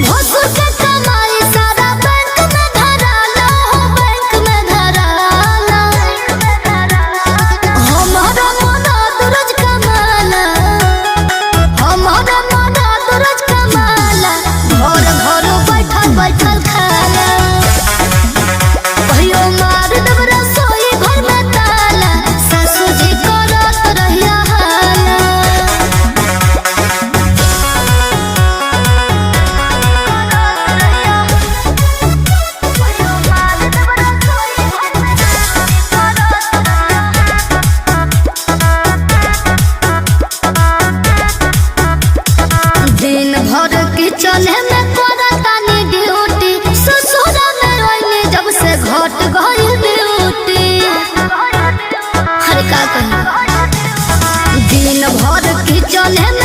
भसुर के कमाई सारा बैंक में धराला हो, बैंक में धराला। हमारा मदद रोज कमाला, हमारा मदद रोज कमाला। घर घर बैठल बैठल खाला, कहियो मार देब रसोई घर में ताला। सासू जी करत रहिया हाला। दिन भर किचन में करतानी ड्यूटी, ससुर में रोइनी जब से घट गई ड्यूटी। हर का कही दिन भर किचन में